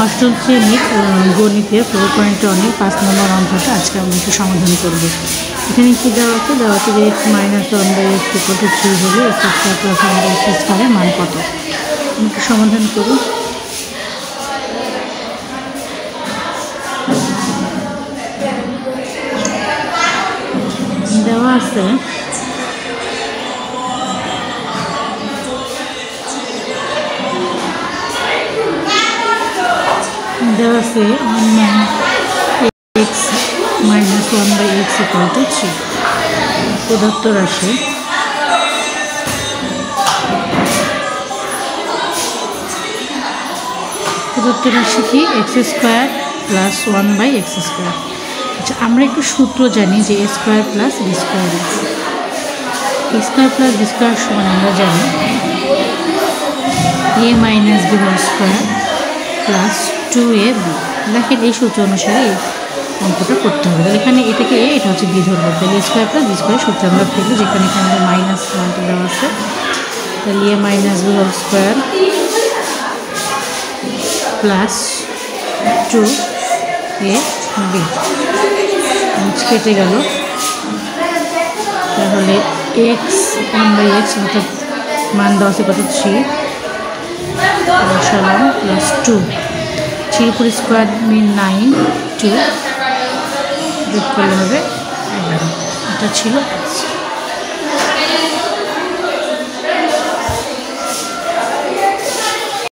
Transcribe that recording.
অষ্টম শ্রেণীর গণিতে 4.1 5 নম্বর অঙ্কটা আজকে আমরা একটু সমাধান করব। এখানে কি দেওয়া আছে? দেওয়া আছে যে x - 1/x = 3 হলে x² + 1/x² এর মান কত? আমি একটু সমাধান করি। দেওয়া আছে x - 1/x = 3 প্রদত্ত রাশি কি x² + 1/x²। আচ্ছা, আমরা একটু সূত্র জানি যে a² + b²। a² + b² সমান আমরা জানি a - b² + 2ab। দেখেন এই সূত্র অনুসারে অঙ্কটা করতে হবে। এখানে এটাকে a, এটা হচ্ছে b ধরবো। তাহলে a² + b² সূত্র আমরা পেলো, যেখানে এখানে মাইনাস মানটা দেওয়া আছে। তাহলে a - b² + 2ab কেটে গেল। তাহলে x 1/x অর্থাৎ মান দেওয়া আছে কত? 3 বসালাম +2, 3 উপর স্কোয়ার মিন 9, 2 যোগ করলে হবে 11। এটা ছিল